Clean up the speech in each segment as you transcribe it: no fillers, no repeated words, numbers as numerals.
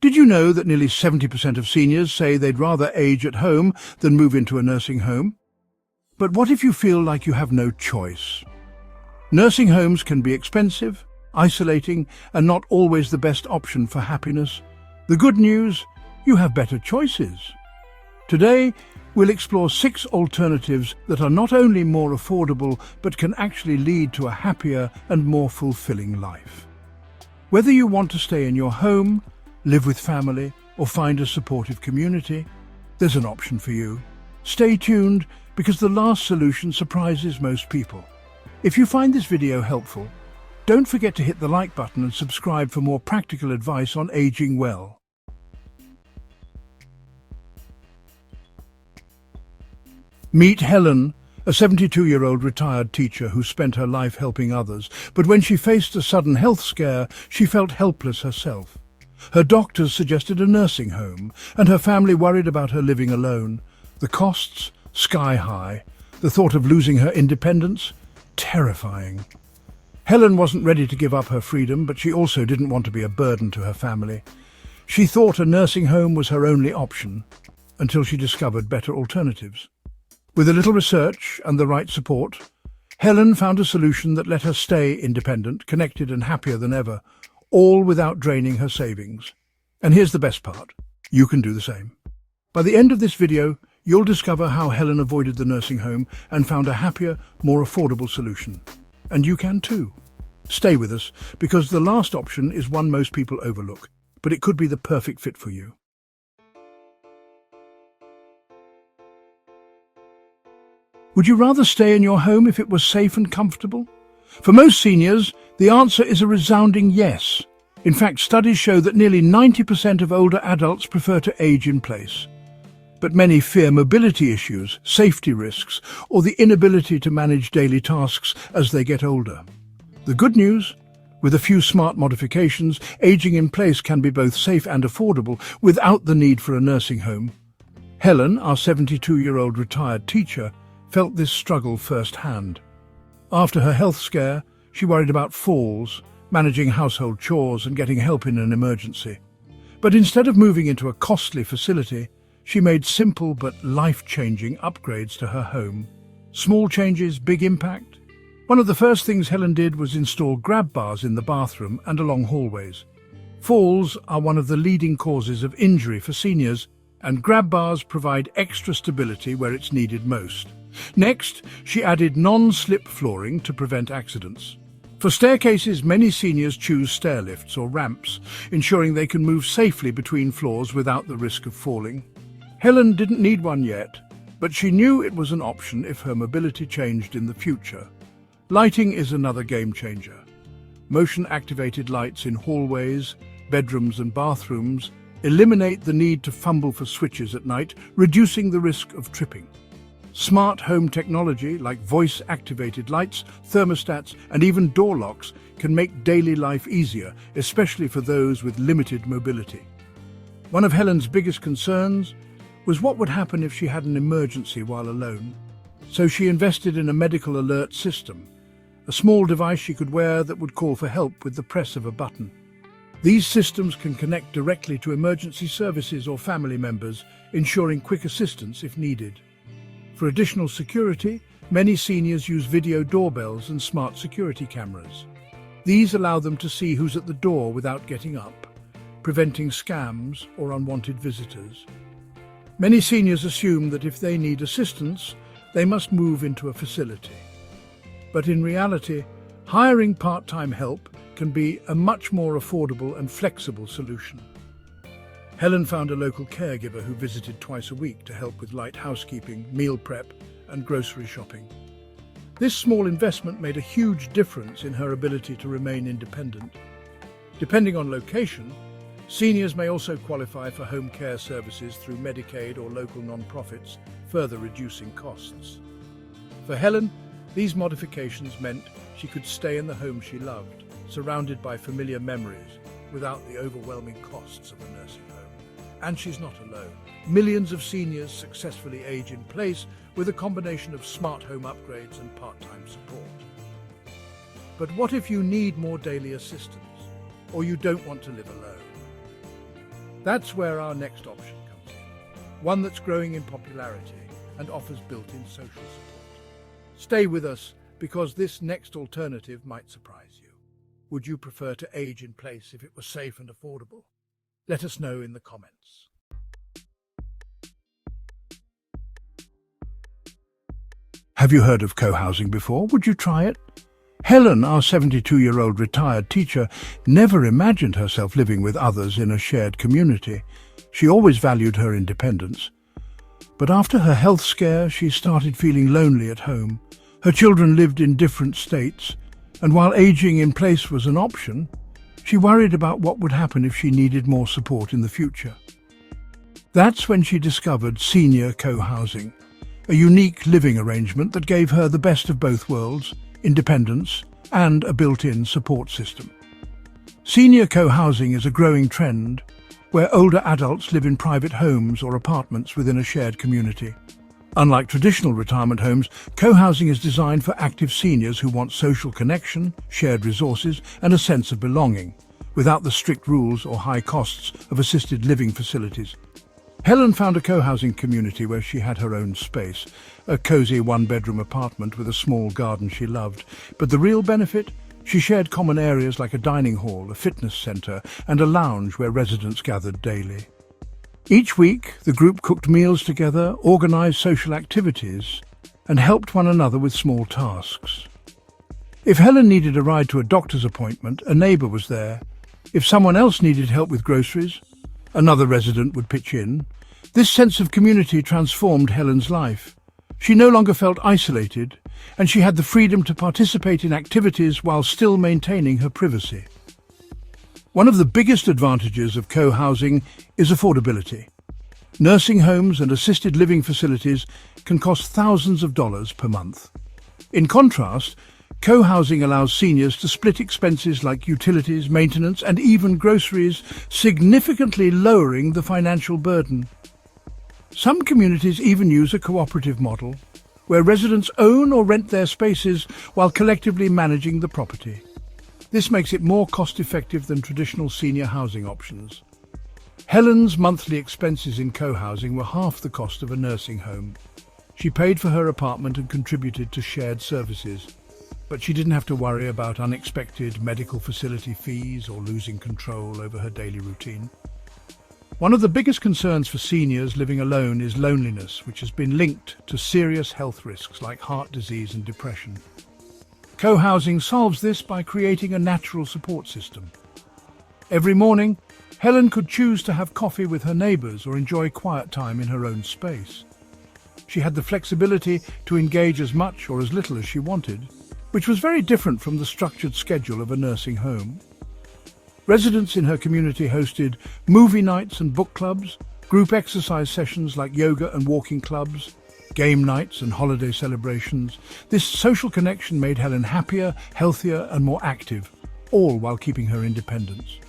Did you know that nearly 70% of seniors say they'd rather age at home than move into a nursing home? But what if you feel like you have no choice? Nursing homes can be expensive, isolating, and not always the best option for happiness. The good news, you have better choices. Today, we'll explore 6 alternatives that are not only more affordable, but can actually lead to a happier and more fulfilling life. Whether you want to stay in your home, live with family, or find a supportive community, there's an option for you. Stay tuned, because the last solution surprises most people. If you find this video helpful, don't forget to hit the like button and subscribe for more practical advice on aging well. Meet Helen, a 72-year-old retired teacher who spent her life helping others, but when she faced a sudden health scare, she felt helpless herself. Her doctors suggested a nursing home, and her family worried about her living alone. The costs, sky high. The thought of losing her independence, terrifying. Helen wasn't ready to give up her freedom, but she also didn't want to be a burden to her family. She thought a nursing home was her only option, until she discovered better alternatives. With a little research and the right support, Helen found a solution that let her stay independent, connected and happier than ever, all without draining her savings. And here's the best part. You can do the same. By the end of this video, you'll discover how Helen avoided the nursing home and found a happier, more affordable solution. And you can too. Stay with us, because the last option is one most people overlook, but it could be the perfect fit for you. Would you rather stay in your home if it was safe and comfortable? For most seniors, the answer is a resounding yes. In fact, studies show that nearly 90% of older adults prefer to age in place. But many fear mobility issues, safety risks, or the inability to manage daily tasks as they get older. The good news? With a few smart modifications, aging in place can be both safe and affordable without the need for a nursing home. Helen, our 72-year-old retired teacher, felt this struggle firsthand. After her health scare, she worried about falls, managing household chores and getting help in an emergency. But instead of moving into a costly facility, she made simple but life-changing upgrades to her home. Small changes, big impact. One of the first things Helen did was install grab bars in the bathroom and along hallways. Falls are one of the leading causes of injury for seniors, and grab bars provide extra stability where it's needed most. Next, she added non-slip flooring to prevent accidents. For staircases, many seniors choose stair lifts or ramps, ensuring they can move safely between floors without the risk of falling. Helen didn't need one yet, but she knew it was an option if her mobility changed in the future. Lighting is another game changer. Motion-activated lights in hallways, bedrooms and bathrooms eliminate the need to fumble for switches at night, reducing the risk of tripping. Smart home technology like voice-activated lights, thermostats, and even door locks can make daily life easier, especially for those with limited mobility. One of Helen's biggest concerns was what would happen if she had an emergency while alone. So she invested in a medical alert system, a small device she could wear that would call for help with the press of a button. These systems can connect directly to emergency services or family members, ensuring quick assistance if needed. For additional security, many seniors use video doorbells and smart security cameras. These allow them to see who's at the door without getting up, preventing scams or unwanted visitors. Many seniors assume that if they need assistance, they must move into a facility. But in reality, hiring part-time help can be a much more affordable and flexible solution. Helen found a local caregiver who visited twice a week to help with light housekeeping, meal prep, and grocery shopping. This small investment made a huge difference in her ability to remain independent. Depending on location, seniors may also qualify for home care services through Medicaid or local non-profits, further reducing costs. For Helen, these modifications meant she could stay in the home she loved, surrounded by familiar memories, without the overwhelming costs of a nursing home. And she's not alone. Millions of seniors successfully age in place with a combination of smart home upgrades and part-time support. But what if you need more daily assistance, or you don't want to live alone? That's where our next option comes in, one that's growing in popularity and offers built-in social support. Stay with us because this next alternative might surprise you. Would you prefer to age in place if it was safe and affordable? Let us know in the comments. Have you heard of co-housing before? Would you try it? Helen, our 72-year-old retired teacher, never imagined herself living with others in a shared community. She always valued her independence. But after her health scare, she started feeling lonely at home. Her children lived in different states, and while aging in place was an option, she worried about what would happen if she needed more support in the future. That's when she discovered senior co-housing, a unique living arrangement that gave her the best of both worlds, independence and a built-in support system. Senior co-housing is a growing trend where older adults live in private homes or apartments within a shared community. Unlike traditional retirement homes, co-housing is designed for active seniors who want social connection, shared resources, and a sense of belonging, without the strict rules or high costs of assisted living facilities. Helen found a co-housing community where she had her own space, a cozy one-bedroom apartment with a small garden she loved. But the real benefit? She shared common areas like a dining hall, a fitness centre, and a lounge where residents gathered daily. Each week, the group cooked meals together, organised social activities, and helped one another with small tasks. If Helen needed a ride to a doctor's appointment, a neighbour was there. If someone else needed help with groceries, another resident would pitch in. This sense of community transformed Helen's life. She no longer felt isolated, and she had the freedom to participate in activities while still maintaining her privacy. One of the biggest advantages of co-housing is affordability. Nursing homes and assisted living facilities can cost thousands of dollars per month. In contrast, co-housing allows seniors to split expenses like utilities, maintenance, and even groceries, significantly lowering the financial burden. Some communities even use a cooperative model, where residents own or rent their spaces while collectively managing the property. This makes it more cost-effective than traditional senior housing options. Helen's monthly expenses in co-housing were half the cost of a nursing home. She paid for her apartment and contributed to shared services, but she didn't have to worry about unexpected medical facility fees or losing control over her daily routine. One of the biggest concerns for seniors living alone is loneliness, which has been linked to serious health risks like heart disease and depression. Co-housing solves this by creating a natural support system. Every morning, Helen could choose to have coffee with her neighbours or enjoy quiet time in her own space. She had the flexibility to engage as much or as little as she wanted, which was very different from the structured schedule of a nursing home. Residents in her community hosted movie nights and book clubs, group exercise sessions like yoga and walking clubs, game nights and holiday celebrations. This social connection made Helen happier, healthier, and more active, all while keeping her independence.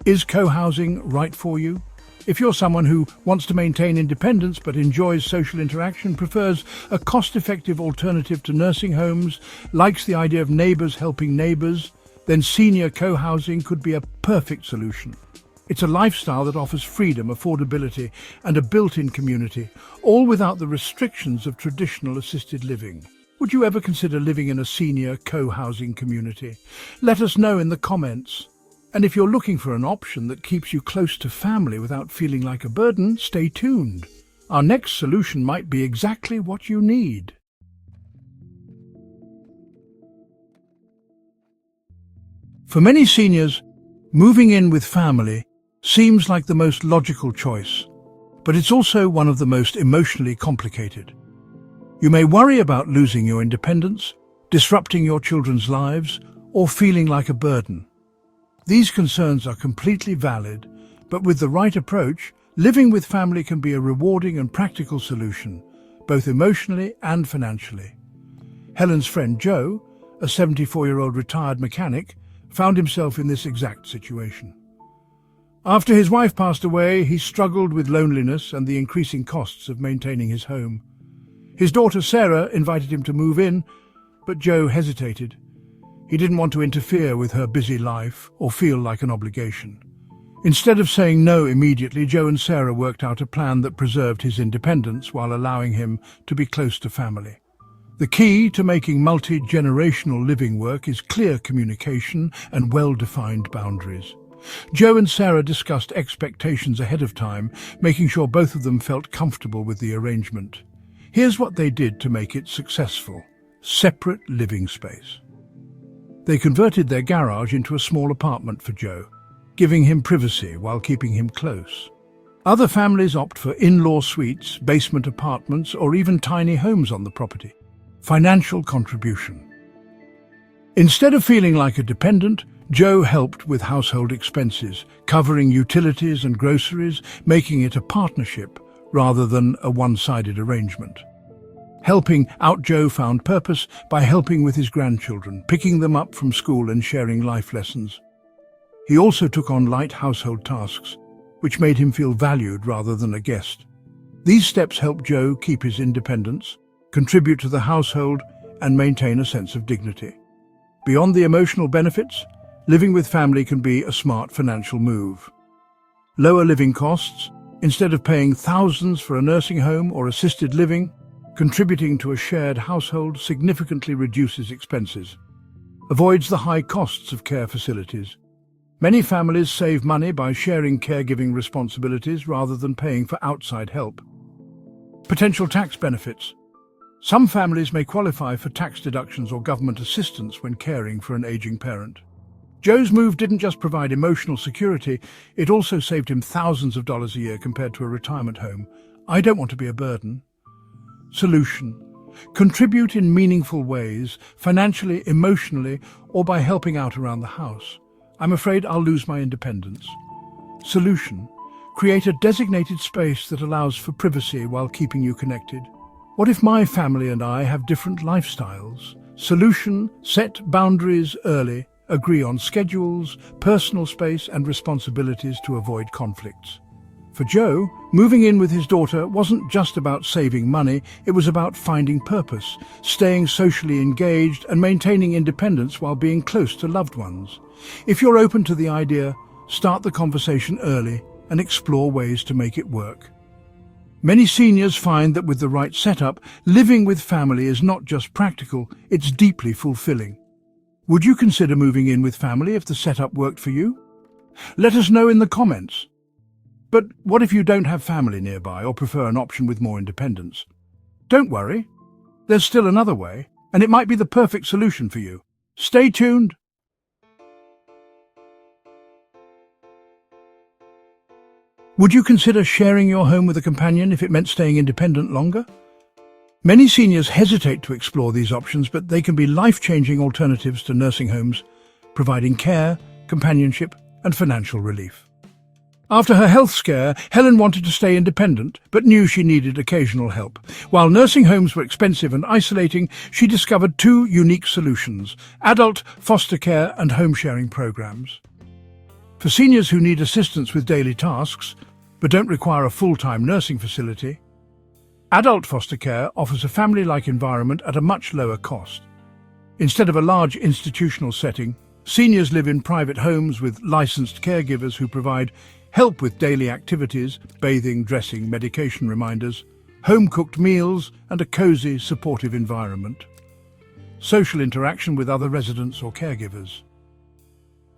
Is co-housing right for you? If you're someone who wants to maintain independence but enjoys social interaction, prefers a cost-effective alternative to nursing homes, likes the idea of neighbours helping neighbours, then senior co-housing could be a perfect solution. It's a lifestyle that offers freedom, affordability, and a built-in community, all without the restrictions of traditional assisted living. Would you ever consider living in a senior co-housing community? Let us know in the comments. And if you're looking for an option that keeps you close to family without feeling like a burden, stay tuned. Our next solution might be exactly what you need. For many seniors, moving in with family seems like the most logical choice, but it's also one of the most emotionally complicated. You may worry about losing your independence, disrupting your children's lives, or feeling like a burden. These concerns are completely valid, but with the right approach, living with family can be a rewarding and practical solution, both emotionally and financially. Helen's friend Joe, a 74-year-old retired mechanic, found himself in this exact situation. After his wife passed away, he struggled with loneliness and the increasing costs of maintaining his home. His daughter Sarah invited him to move in, but Joe hesitated. He didn't want to interfere with her busy life or feel like an obligation. Instead of saying no immediately, Joe and Sarah worked out a plan that preserved his independence while allowing him to be close to family. The key to making multi-generational living work is clear communication and well-defined boundaries. Joe and Sarah discussed expectations ahead of time, making sure both of them felt comfortable with the arrangement. Here's what they did to make it successful. Separate living space. They converted their garage into a small apartment for Joe, giving him privacy while keeping him close. Other families opt for in-law suites, basement apartments, or even tiny homes on the property. Financial contribution. Instead of feeling like a dependent, Joe helped with household expenses, covering utilities and groceries, making it a partnership rather than a one-sided arrangement. Helping out, Joe found purpose by helping with his grandchildren, picking them up from school and sharing life lessons. He also took on light household tasks, which made him feel valued rather than a guest. These steps helped Joe keep his independence, contribute to the household, and maintain a sense of dignity. Beyond the emotional benefits, living with family can be a smart financial move. Lower living costs, instead of paying thousands for a nursing home or assisted living, contributing to a shared household significantly reduces expenses. Avoids the high costs of care facilities. Many families save money by sharing caregiving responsibilities rather than paying for outside help. Potential tax benefits. Some families may qualify for tax deductions or government assistance when caring for an aging parent. Joe's move didn't just provide emotional security, it also saved him thousands of dollars a year compared to a retirement home. I don't want to be a burden. Solution. Contribute in meaningful ways, financially, emotionally, or by helping out around the house. I'm afraid I'll lose my independence. Solution. Create a designated space that allows for privacy while keeping you connected. What if my family and I have different lifestyles? Solution. Set boundaries early. Agree on schedules, personal space, and responsibilities to avoid conflicts. For Joe, moving in with his daughter wasn't just about saving money, it was about finding purpose, staying socially engaged, and maintaining independence while being close to loved ones. If you're open to the idea, start the conversation early and explore ways to make it work. Many seniors find that with the right setup, living with family is not just practical, it's deeply fulfilling. Would you consider moving in with family if the setup worked for you? Let us know in the comments. But what if you don't have family nearby or prefer an option with more independence? Don't worry. There's still another way, and it might be the perfect solution for you. Stay tuned. Would you consider sharing your home with a companion if it meant staying independent longer? Many seniors hesitate to explore these options, but they can be life-changing alternatives to nursing homes, providing care, companionship, and financial relief. After her health scare, Helen wanted to stay independent, but knew she needed occasional help. While nursing homes were expensive and isolating, she discovered two unique solutions: adult foster care and home-sharing programs. For seniors who need assistance with daily tasks, but don't require a full-time nursing facility, adult foster care offers a family-like environment at a much lower cost. Instead of a large institutional setting, seniors live in private homes with licensed caregivers who provide help with daily activities, bathing, dressing, medication reminders, home-cooked meals, and a cozy, supportive environment. Social interaction with other residents or caregivers.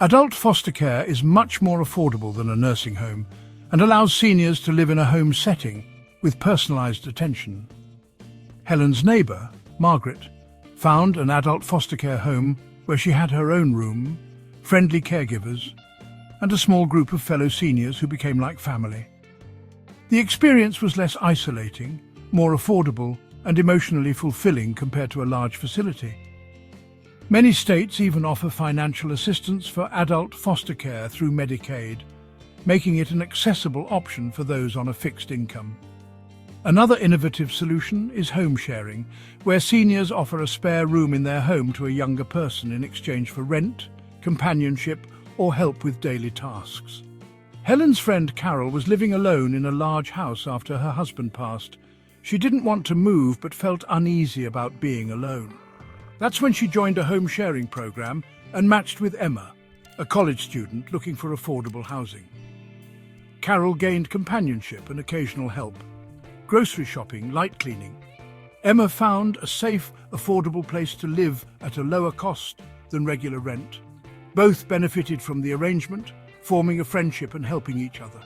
Adult foster care is much more affordable than a nursing home and allows seniors to live in a home setting with personalized attention. Helen's neighbor, Margaret, found an adult foster care home where she had her own room, friendly caregivers, and a small group of fellow seniors who became like family. The experience was less isolating, more affordable, and emotionally fulfilling compared to a large facility. Many states even offer financial assistance for adult foster care through Medicaid, making it an accessible option for those on a fixed income. Another innovative solution is home sharing, where seniors offer a spare room in their home to a younger person in exchange for rent, companionship, or help with daily tasks. Helen's friend Carol was living alone in a large house after her husband passed. She didn't want to move but felt uneasy about being alone. That's when she joined a home sharing program and matched with Emma, a college student looking for affordable housing. Carol gained companionship and occasional help. Grocery shopping, light cleaning. Emma found a safe, affordable place to live at a lower cost than regular rent. Both benefited from the arrangement, forming a friendship and helping each other.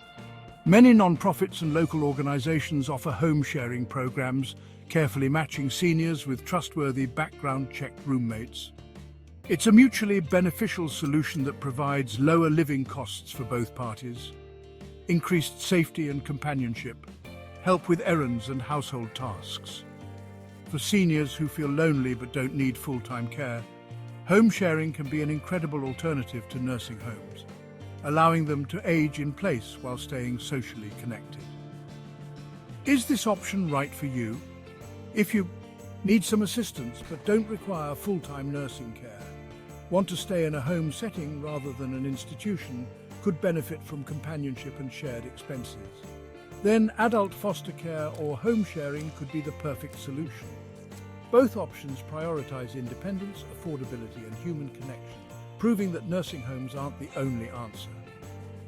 Many non-profits and local organisations offer home-sharing programs, carefully matching seniors with trustworthy background-checked roommates. It's a mutually beneficial solution that provides lower living costs for both parties, increased safety and companionship, help with errands and household tasks. For seniors who feel lonely but don't need full-time care, home sharing can be an incredible alternative to nursing homes, allowing them to age in place while staying socially connected. Is this option right for you? If you need some assistance but don't require full-time nursing care, want to stay in a home setting rather than an institution, could benefit from companionship and shared expenses, then adult foster care or home sharing could be the perfect solution. Both options prioritise independence, affordability and human connection, proving that nursing homes aren't the only answer.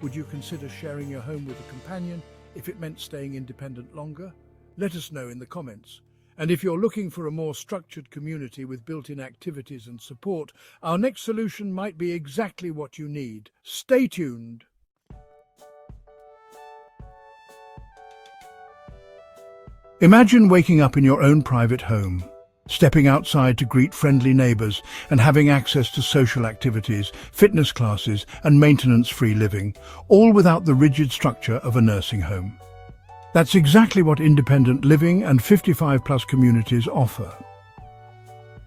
Would you consider sharing your home with a companion if it meant staying independent longer? Let us know in the comments. And if you're looking for a more structured community with built-in activities and support, our next solution might be exactly what you need. Stay tuned. Imagine waking up in your own private home, stepping outside to greet friendly neighbours and having access to social activities, fitness classes and maintenance-free living, all without the rigid structure of a nursing home. That's exactly what independent living and 55-plus communities offer.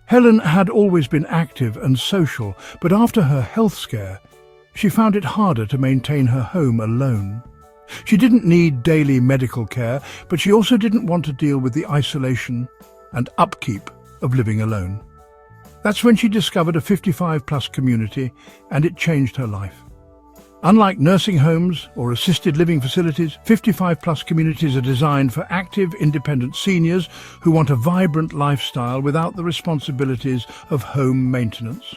Helen had always been active and social, but after her health scare, she found it harder to maintain her home alone. She didn't need daily medical care, but she also didn't want to deal with the isolation and upkeep of living alone. That's when she discovered a 55-plus community, and it changed her life. Unlike nursing homes or assisted living facilities, 55-plus communities are designed for active, independent seniors who want a vibrant lifestyle without the responsibilities of home maintenance.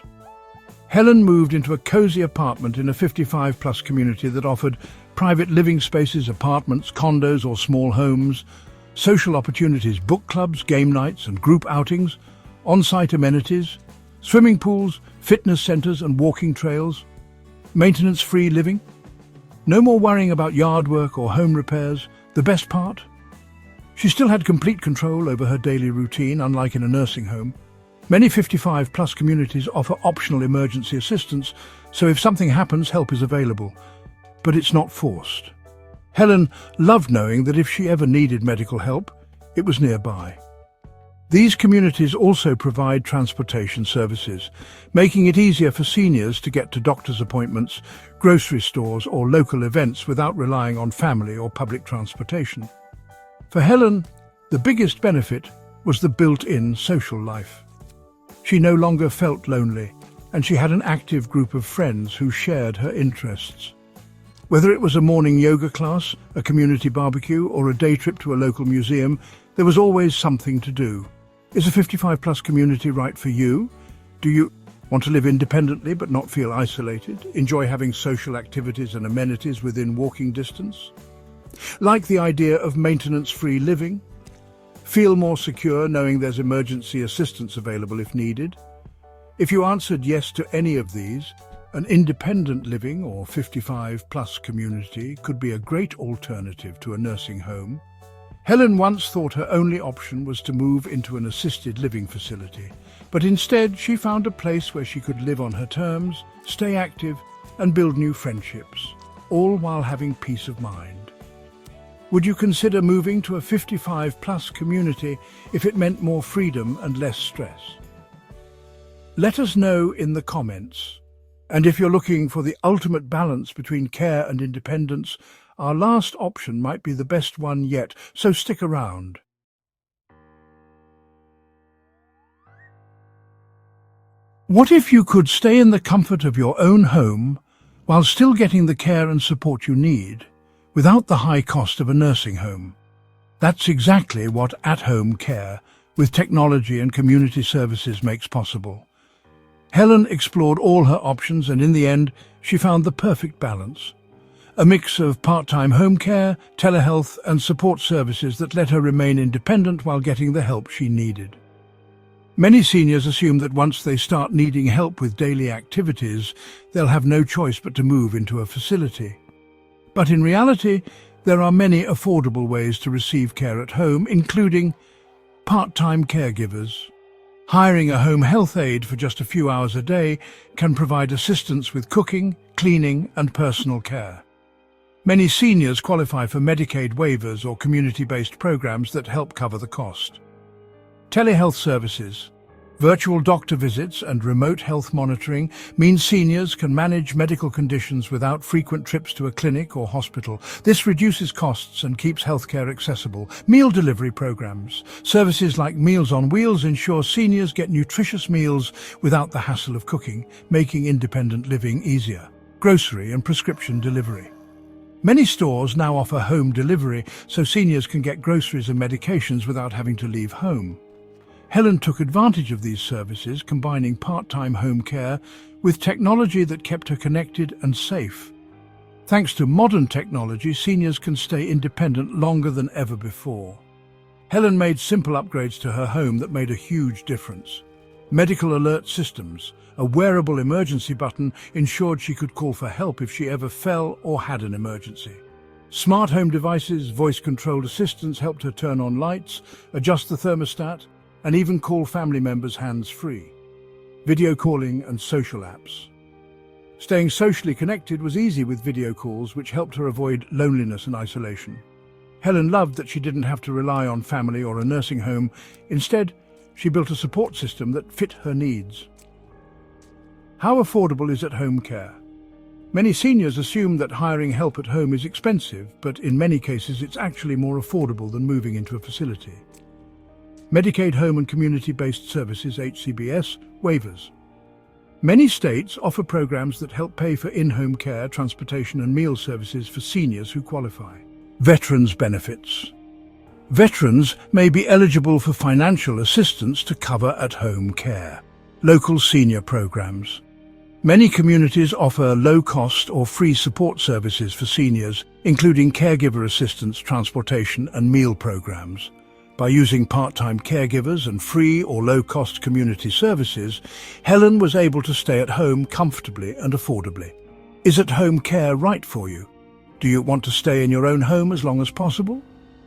Helen moved into a cozy apartment in a 55-plus community that offered private living spaces, apartments, condos or small homes, social opportunities, book clubs, game nights and group outings, on-site amenities, swimming pools, fitness centres and walking trails, maintenance-free living. No more worrying about yard work or home repairs. The best part? She still had complete control over her daily routine, unlike in a nursing home. Many 55-plus communities offer optional emergency assistance, so if something happens, help is available. But it's not forced. Helen loved knowing that if she ever needed medical help, it was nearby. These communities also provide transportation services, making it easier for seniors to get to doctor's appointments, grocery stores or local events without relying on family or public transportation. For Helen, the biggest benefit was the built-in social life. She no longer felt lonely, and she had an active group of friends who shared her interests. Whether it was a morning yoga class, a community barbecue, or a day trip to a local museum, there was always something to do. Is a 55-plus community right for you? Do you want to live independently but not feel isolated? Enjoy having social activities and amenities within walking distance? Like the idea of maintenance-free living? Feel more secure knowing there's emergency assistance available if needed? If you answered yes to any of these, an independent living or 55-plus community could be a great alternative to a nursing home. Helen once thought her only option was to move into an assisted living facility, but instead she found a place where she could live on her terms, stay active and build new friendships, all while having peace of mind. Would you consider moving to a 55-plus community if it meant more freedom and less stress? Let us know in the comments. And if you're looking for the ultimate balance between care and independence, our last option might be the best one yet, so stick around. What if you could stay in the comfort of your own home while still getting the care and support you need, without the high cost of a nursing home? That's exactly what at-home care with technology and community services makes possible. Helen explored all her options and in the end, she found the perfect balance. a mix of part-time home care, telehealth and support services that let her remain independent while getting the help she needed. Many seniors assume that once they start needing help with daily activities, they'll have no choice but to move into a facility. But in reality, there are many affordable ways to receive care at home, including part-time caregivers. Hiring a home health aide for just a few hours a day can provide assistance with cooking, cleaning and personal care. Many seniors qualify for Medicaid waivers or community-based programs that help cover the cost. Telehealth services, virtual doctor visits and remote health monitoring mean seniors can manage medical conditions without frequent trips to a clinic or hospital. This reduces costs and keeps healthcare accessible. Meal delivery programs. Services like Meals on Wheels ensure seniors get nutritious meals without the hassle of cooking, making independent living easier. Grocery and prescription delivery. Many stores now offer home delivery so seniors can get groceries and medications without having to leave home. Helen took advantage of these services, combining part-time home care with technology that kept her connected and safe. Thanks to modern technology, seniors can stay independent longer than ever before. Helen made simple upgrades to her home that made a huge difference. Medical alert systems, a wearable emergency button, ensured she could call for help if she ever fell or had an emergency. Smart home devices, voice-controlled assistants helped her turn on lights, adjust the thermostat, and even call family members hands-free. Video calling and social apps. Staying socially connected was easy with video calls, which helped her avoid loneliness and isolation. Helen loved that she didn't have to rely on family or a nursing home. Instead, she built a support system that fit her needs. How affordable is at-home care? Many seniors assume that hiring help at home is expensive, but in many cases it's actually more affordable than moving into a facility. Medicaid Home and Community-Based Services (HCBS) waivers. Many states offer programs that help pay for in-home care, transportation and meal services for seniors who qualify. Veterans benefits. Veterans may be eligible for financial assistance to cover at-home care. Local senior programs. Many communities offer low-cost or free support services for seniors, including caregiver assistance, transportation and meal programs. By using part-time caregivers and free or low-cost community services, Helen was able to stay at home comfortably and affordably. Is at-home care right for you? Do you want to stay in your own home as long as possible?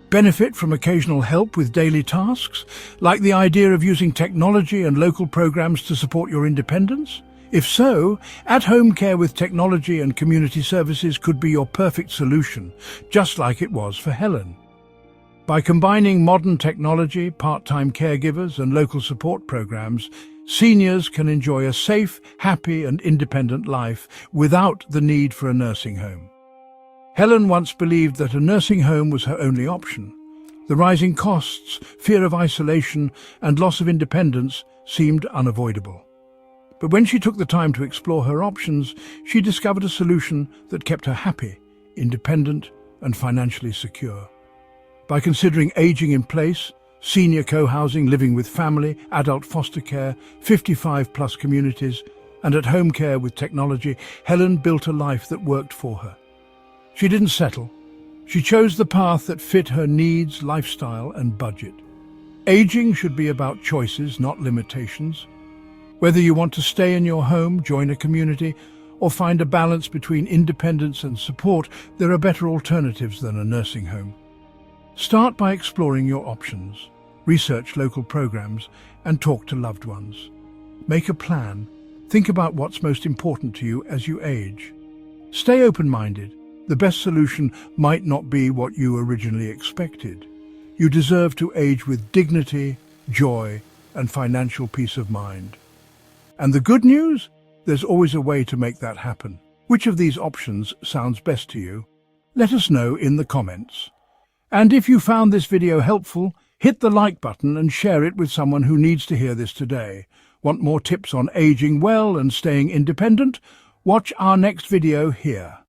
Benefit from occasional help with daily tasks, like the idea of using technology and local programs to support your independence? If so, at-home care with technology and community services could be your perfect solution, just like it was for Helen. By combining modern technology, part-time caregivers and local support programs, seniors can enjoy a safe, happy and independent life without the need for a nursing home. Helen once believed that a nursing home was her only option. The rising costs, fear of isolation and loss of independence seemed unavoidable. But when she took the time to explore her options, she discovered a solution that kept her happy, independent and financially secure. By considering aging in place, senior co-housing, living with family, adult foster care, 55-plus communities, and at-home care with technology, Helen built a life that worked for her. She didn't settle. She chose the path that fit her needs, lifestyle, and budget. Aging should be about choices, not limitations. Whether you want to stay in your home, join a community, or find a balance between independence and support, there are better alternatives than a nursing home. Start by exploring your options. Research local programs and talk to loved ones. Make a plan. Think about what's most important to you as you age. Stay open-minded. The best solution might not be what you originally expected. You deserve to age with dignity, joy, and financial peace of mind. And the good news? There's always a way to make that happen. Which of these options sounds best to you? Let us know in the comments. And if you found this video helpful, hit the like button and share it with someone who needs to hear this today. Want more tips on aging well and staying independent? Watch our next video here.